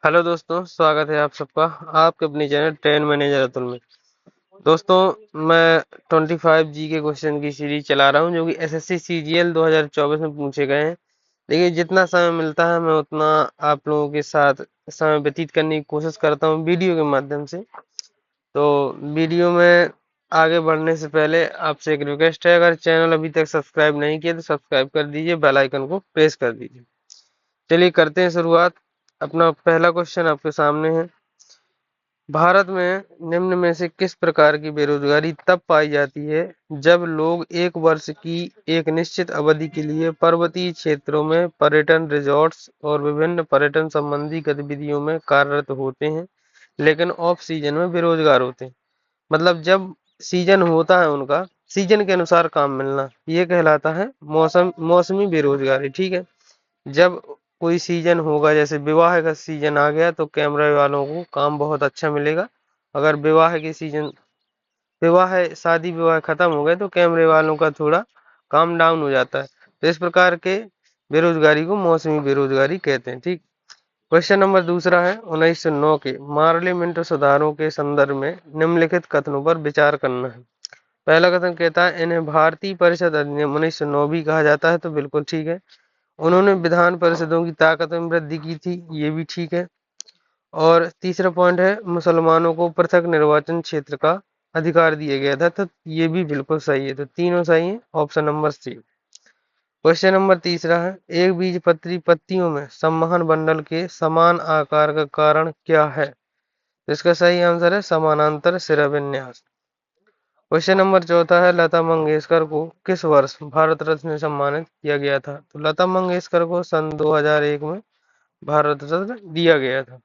Hello दोस्तों, स्वागत है आप सबका आपके अपनी चैनल ट्रेन मैनेजर अतुल में। दोस्तों, मैं 25 जी के क्वेश्चन की सीरीज चला रहा हूं जो कि एसएससी सीजीएल 2024 में पूछे गए हैं। देखिए, जितना समय मिलता है मैं उतना आप लोगों के साथ समय व्यतीत करने की कोशिश करता हूं वीडियो के माध्यम से। तो वीडियो में आगे बढ़ने से पहले आपसे एक रिक्वेस्ट है, अगर चैनल अभी तक सब्सक्राइब नहीं किया तो सब्सक्राइब कर दीजिए, बेल आइकन को प्रेस कर दीजिए। चलिए करते हैं शुरुआत। अपना पहला क्वेश्चन आपके सामने है। भारत में निम्न में से किस प्रकार की बेरोजगारी तब पाई जाती है जब लोग एक वर्ष की एक निश्चित अवधि के लिए पर्वतीय क्षेत्रों में पर्यटन रिजॉर्ट्स और विभिन्न पर्यटन संबंधी गतिविधियों में कार्यरत होते हैं, लेकिन ऑफ सीजन में बेरोजगार होते हैं। मतलब जब सीजन होता है उनका, सीजन के अनुसार काम मिलना, ये कहलाता है मौसमी बेरोजगारी। ठीक है। जब कोई सीजन होगा, जैसे विवाह का सीजन आ गया तो कैमरे वालों को काम बहुत अच्छा मिलेगा। अगर शादी विवाह खत्म हो गए तो कैमरे वालों का थोड़ा काम डाउन हो जाता है। तो इस प्रकार के बेरोजगारी को मौसमी बेरोजगारी कहते हैं। ठीक। क्वेश्चन नंबर दूसरा है, 1909 के पार्लियामेंट सुधारों के संदर्भ में निम्नलिखित कथनों पर विचार करना है। पहला कथन कहता है, इन्हें भारतीय परिषद अधिनियम 1909 भी कहा जाता है, तो बिल्कुल ठीक है। उन्होंने विधान परिषदों की ताकत में वृद्धि की थी, ये भी ठीक है। और तीसरा पॉइंट है, मुसलमानों को पृथक निर्वाचन क्षेत्र का अधिकार दिया गया था, तो ये भी बिल्कुल सही है। तो तीनों सही है, option number C. Question number तीसरा है, एक बीजपत्री पत्तियों में सम्मोहन बंडल के समान आकार का कारण क्या है? तो इसका सही आंसर है समानांतर शिराविन्यास। क्वेश्चन नंबर चौथा है, लता मंगेशकर को किस वर्ष भारत रत्न से सम्मानित किया गया था? तो लता मंगेशकर को सन 2001 में भारत रत्न दिया गया था।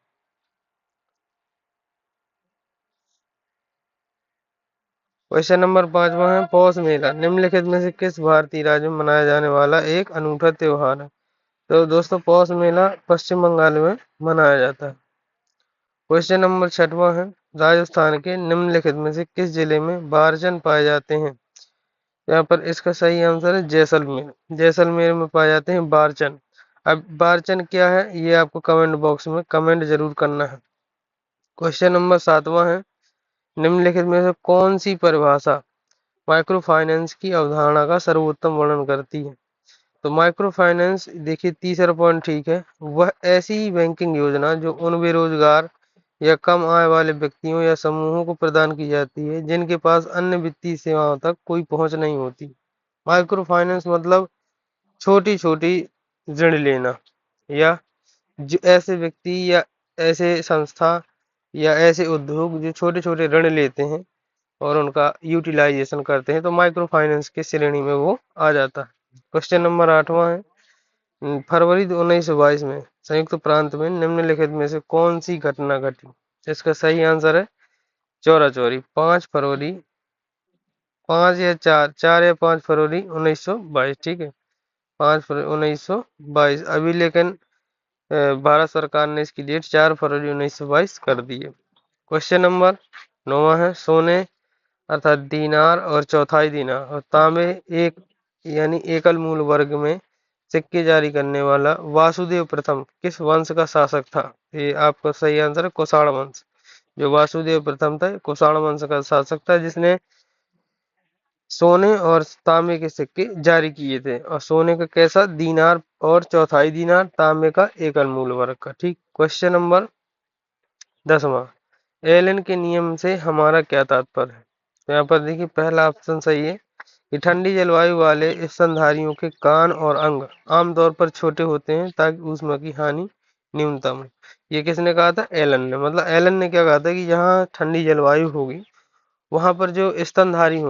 क्वेश्चन नंबर पांचवा है, पौष मेला निम्नलिखित में से किस भारतीय राज्य में मनाया जाने वाला एक अनूठा त्योहार है? तो दोस्तों, पौष मेला पश्चिम बंगाल में मनाया जाता है। क्वेश्चन नंबर छठवां है, राजस्थान के निम्नलिखित में से किस जिले में बारचन पाए जाते हैं? यहाँ पर इसका सही आंसर है जैसलमेर। जैसलमेर में पाए जाते हैं बारचन। अब बारचन क्या है, ये आपको कमेंट बॉक्स में कमेंट जरूर करना है। क्वेश्चन नंबर सातवां है, निम्नलिखित में से कौन सी परिभाषा माइक्रो फाइनेंस की अवधारणा का सर्वोत्तम वर्णन करती है? तो माइक्रो फाइनेंस, देखिए तीसरा पॉइंट ठीक है, वह ऐसी बैंकिंग योजना जो उन बेरोजगार या कम आय वाले व्यक्तियों या समूहों को प्रदान की जाती है जिनके पास अन्य वित्तीय सेवाओं तक कोई पहुंच नहीं होती। माइक्रो फाइनेंस मतलब छोटी छोटी ऋण लेना, या जो ऐसे व्यक्ति या ऐसे संस्था या ऐसे उद्योग जो छोटे छोटे ऋण लेते हैं और उनका यूटिलाइजेशन करते हैं, तो माइक्रो फाइनेंस की श्रेणी में वो आ जाता है। क्वेश्चन नंबर आठवां है, फरवरी 1922 में संयुक्त प्रांत में निम्नलिखित में से कौन सी घटना घटी? इसका सही आंसर है चौरा चौरी। 5 फरवरी, 5 या 4 या 5 फरवरी 1922। ठीक है, 5 फरवरी 1922 अभी, लेकिन भारत सरकार ने इसकी डेट 4 फरवरी 1922 कर दी है। क्वेश्चन नंबर 9 है, सोने अर्थात दीनार और चौथाई दीनार और तांबे एक यानी एकल मूल वर्ग में सिक्के जारी करने वाला वासुदेव प्रथम किस वंश का शासक था? ये आपका सही आंसर है कुषाण वंश। जो वासुदेव प्रथम था, कुषाण वंश का शासक था, जिसने सोने और तांबे के सिक्के जारी किए थे। और सोने का कैसा? दीनार और चौथाई दीनार, तांबे का एकल मूल वर्ग का। ठीक। क्वेश्चन नंबर 10वां, एलन के नियम से हमारा क्या तात्पर्य है? तो यहाँ पर देखिए, पहला ऑप्शन सही है कि ठंडी जलवायु वाले स्तनधारियों के कान और अंग आमतौर पर छोटे होते हैं ताकि ऊष्मा की हानि न्यूनतम हो। ये किसने कहा था? एलन ने। मतलब एलन ने क्या कहा था कि जहाँ ठंडी जलवायु होगी वहां पर जो स्तनधारी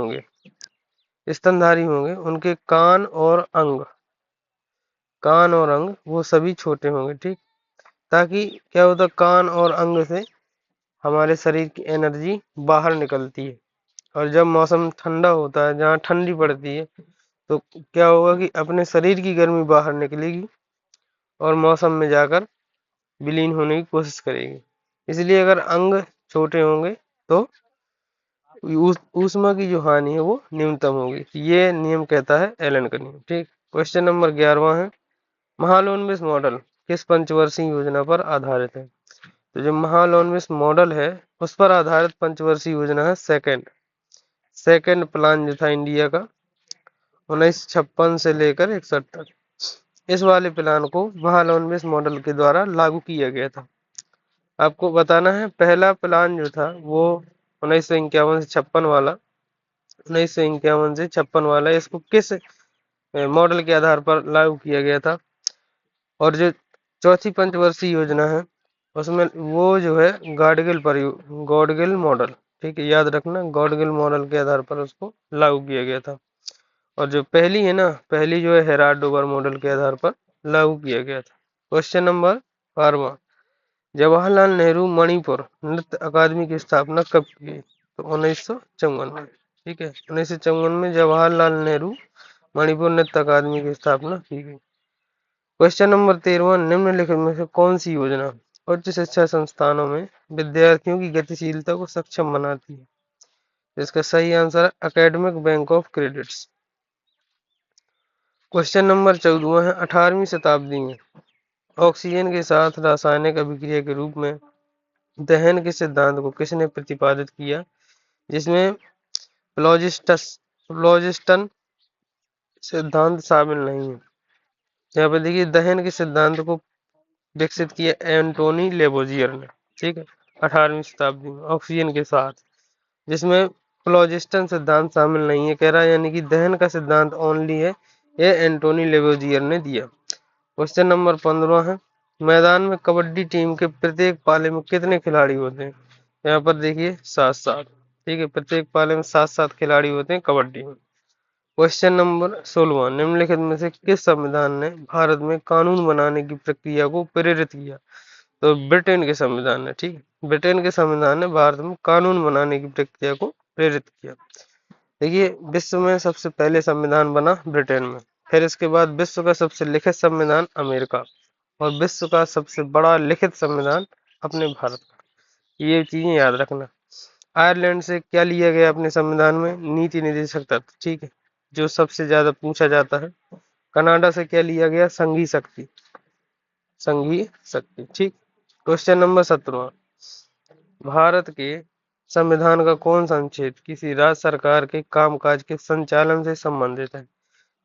होंगे उनके कान और अंग वो सभी छोटे होंगे। ठीक। ताकि क्या होता है, कान और अंग से हमारे शरीर की एनर्जी बाहर निकलती है। और जब मौसम ठंडा होता है, जहाँ ठंडी पड़ती है, तो क्या होगा कि अपने शरीर की गर्मी बाहर निकलेगी और मौसम में जाकर विलीन होने की कोशिश करेगी। इसलिए अगर अंग छोटे होंगे तो ऊष्मा की जो हानि है वो न्यूनतम होगी। ये नियम कहता है एलन का नियम। ठीक। क्वेश्चन नंबर 11वां है, महालनोबिस मॉडल किस पंचवर्षीय योजना पर आधारित है? तो जो महालनोबिस मॉडल है उस पर आधारित पंचवर्षीय योजना है सेकंड प्लान जो था इंडिया का 1956 से लेकर 61 तक। इस वाले प्लान को महालनोबिस मॉडल के द्वारा लागू किया गया था। आपको बताना है पहला प्लान जो था वो 1951 से 56 वाला 1951 से 56 वाला इसको किस मॉडल के आधार पर लागू किया गया था। और जो चौथी पंचवर्षीय योजना है उसमें वो जो है गॉडगिल मॉडल, ठीक है, याद रखना, गॉडगिल मॉडल के आधार पर उसको लागू किया गया था। और जो पहली है ना, पहली जो है हेराल्ड डोगर मॉडल के आधार पर लागू किया गया था। क्वेश्चन नंबर 12, जवाहरलाल नेहरू मणिपुर नृत्य अकादमी की स्थापना कब की गई? तो 1954 में, ठीक है, 1954 में जवाहरलाल नेहरू मणिपुर नृत्य अकादमी की स्थापना की गई। क्वेश्चन नंबर 13, निम्नलिखित में से कौन सी योजना उच्च शिक्षा संस्थानों में विद्यार्थियों की गतिशीलता को सक्षम बनाती है? इसका सही आंसर है academic bank of credits. Question number 14 है 18वीं शताब्दी में ऑक्सीजन के साथ रासायनिक अभिक्रिया के रूप में दहन के सिद्धांत को किसने प्रतिपादित किया, जिसमें फ्लोजिस्टन सिद्धांत शामिल नहीं है? यहाँ पे देखिए दहन के सिद्धांत को विकसित किया एंटोनी लेवोजियर ने, ठीक है, 18वीं शताब्दी में ऑक्सीजन के साथ, जिसमें फ्लोजिस्टन सिद्धांत शामिल नहीं है कह रहा है, यानी कि दहन का सिद्धांत ओनली है ये एंटोनी लेवोजियर ने दिया। क्वेश्चन नंबर 15 है मैदान में कबड्डी टीम के प्रत्येक पाले में कितने खिलाड़ी होते हैं? यहाँ पर देखिए 7-7, ठीक है, प्रत्येक पाले में 7-7 खिलाड़ी होते हैं कबड्डी में। क्वेश्चन नंबर 16, निम्नलिखित में से किस संविधान ने भारत में कानून बनाने की प्रक्रिया को प्रेरित किया? तो ब्रिटेन के संविधान ने, ठीक, ब्रिटेन के संविधान ने भारत में कानून बनाने की प्रक्रिया को प्रेरित किया। देखिए विश्व में सबसे पहले संविधान बना ब्रिटेन में, फिर इसके बाद विश्व का सबसे लिखित संविधान अमेरिका, और विश्व का सबसे बड़ा लिखित संविधान अपने भारत का। ये चीजें याद रखना। आयरलैंड से क्या लिया गया अपने संविधान में? नीति निर्देशक तत्व, ठीक है, जो सबसे ज्यादा पूछा जाता है। कनाडा से क्या लिया गया? संघीय शक्ति, ठीक। क्वेश्चन नंबर 17, भारत के संविधान का कौन सा अनुच्छेद किसी राज्य सरकार के कामकाज के संचालन से संबंधित है?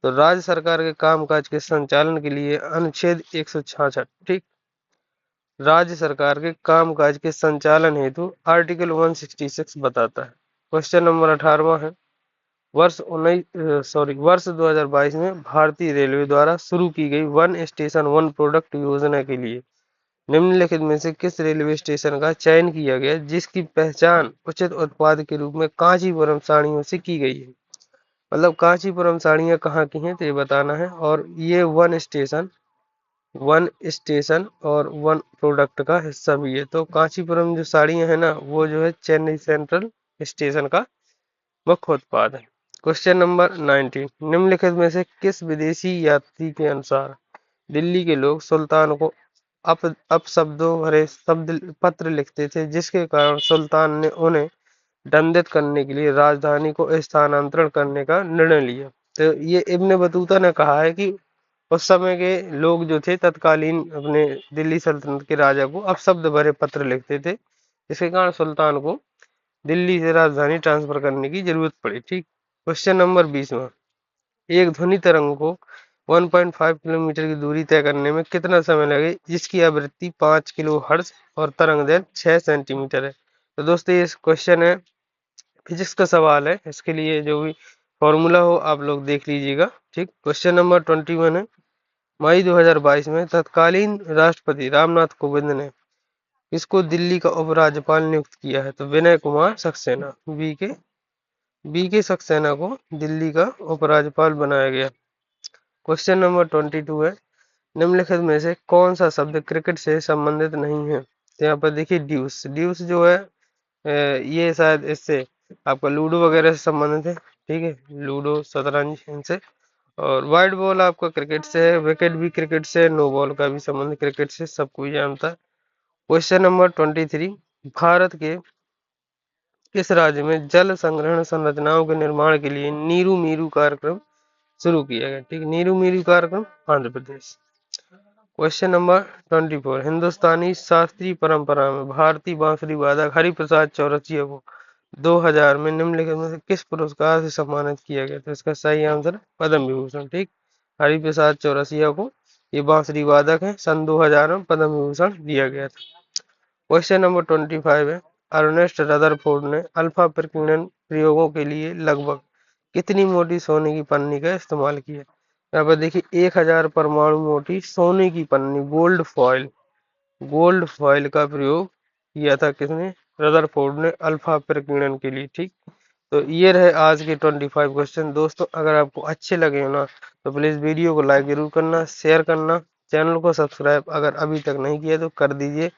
तो राज्य सरकार के कामकाज के संचालन के लिए अनुच्छेद 166, ठीक, राज्य सरकार के कामकाज के संचालन हेतु आर्टिकल 166 बताता है। क्वेश्चन नंबर 18 है वर्ष 2022 में भारतीय रेलवे द्वारा शुरू की गई वन स्टेशन वन प्रोडक्ट योजना के लिए निम्नलिखित में से किस रेलवे स्टेशन का चयन किया गया जिसकी पहचान उचित उत्पाद के रूप में कांचीपुरम साड़ियों से की गई है? मतलब कांचीपुरम साड़ियां कहाँ की हैं तो ये बताना है। और ये वन स्टेशन और वन प्रोडक्ट का हिस्सा भी है। तो कांचीपुरम जो साड़ियां है ना वो जो है चेन्नई सेंट्रल स्टेशन का मुख्य उत्पाद है। क्वेश्चन नंबर 19, निम्नलिखित में से किस विदेशी यात्री के अनुसार दिल्ली के लोग सुल्तान को अपशब्दों भरे शब्द पत्र लिखते थे जिसके कारण सुल्तान ने उन्हें दंडित करने के लिए राजधानी को स्थानांतरण करने का निर्णय लिया? तो ये इब्न बतूता ने कहा है कि उस समय के लोग जो थे तत्कालीन अपने दिल्ली सल्तनत के राजा को अपशब्द भरे पत्र लिखते थे, इसके कारण सुल्तान को दिल्ली से राजधानी ट्रांसफर करने की जरूरत पड़ी, ठीक। क्वेश्चन नंबर 20, एक ध्वनि तरंग को 1.5 किलोमीटर की दूरी तय करने में कितना समय लगे जिसकी आवृत्ति 5 किलो हर्ट्ज और तरंग दैर्घ्य 6 सेंटीमीटर है? तो दोस्तों ये क्वेश्चन है फिजिक्स का सवाल है, इसके लिए जो भी फॉर्मूला हो आप लोग देख लीजिएगा, ठीक। क्वेश्चन नंबर 21 है मई 2022 में तत्कालीन राष्ट्रपति रामनाथ कोविंद ने इसको दिल्ली का उपराज्यपाल नियुक्त किया है? तो विनय कुमार सक्सेना, बी के सक्सेना को दिल्ली का उपराज्यपाल बनाया गया। क्वेश्चन नंबर 22 है निम्नलिखित में से कौन सा शब्द क्रिकेट से संबंधित नहीं है? तो यहाँ पर देखिए ड्यूस जो है ये शायद इससे आपका लूडो वगैरह से संबंधित है, ठीक है, लूडो शतरंज इनसे। और वाइड बॉल आपका क्रिकेट से है, विकेट भी क्रिकेट से, नो बॉल का भी संबंध क्रिकेट से, सब कोई जानता है। क्वेश्चन नंबर 23, भारत के किस राज्य में जल संग्रहण संरचनाओं के निर्माण के लिए नीरू मीरू कार्यक्रम शुरू किया गया? ठीक, नीरू मीरू कार्यक्रम आंध्र प्रदेश। क्वेश्चन नंबर 24, हिंदुस्तानी शास्त्रीय परंपरा में भारतीय बांसुरी वादक हरिप्रसाद चौरसिया को 2000 में निम्नलिखित में से किस पुरस्कार से सम्मानित किया गया? तो इसका सही आंसर पद्म विभूषण। ठीक, हरिप्रसाद चौरसिया को, ये बांसुरी वादक है, सन 2000 में पद्म विभूषण दिया गया था। क्वेश्चन नंबर 25 है, अर्नेस्ट रदरफोर्ड ने अल्फा प्रकीर्णन प्रयोगों के लिए लगभग कितनी मोटी सोने की पन्नी का इस्तेमाल किया? यहाँ पर देखिए 1000 परमाणु मोटी सोने की पन्नी, गोल्ड फॉइल का प्रयोग किया था किसने? रदरफोर्ड ने, अल्फा प्रकीर्णन के लिए। ठीक, तो ये रहे आज के 25 क्वेश्चन। दोस्तों अगर आपको अच्छे लगे हो ना तो प्लीज वीडियो को लाइक जरूर करना, शेयर करना, चैनल को सब्सक्राइब अगर अभी तक नहीं किया तो कर दीजिए।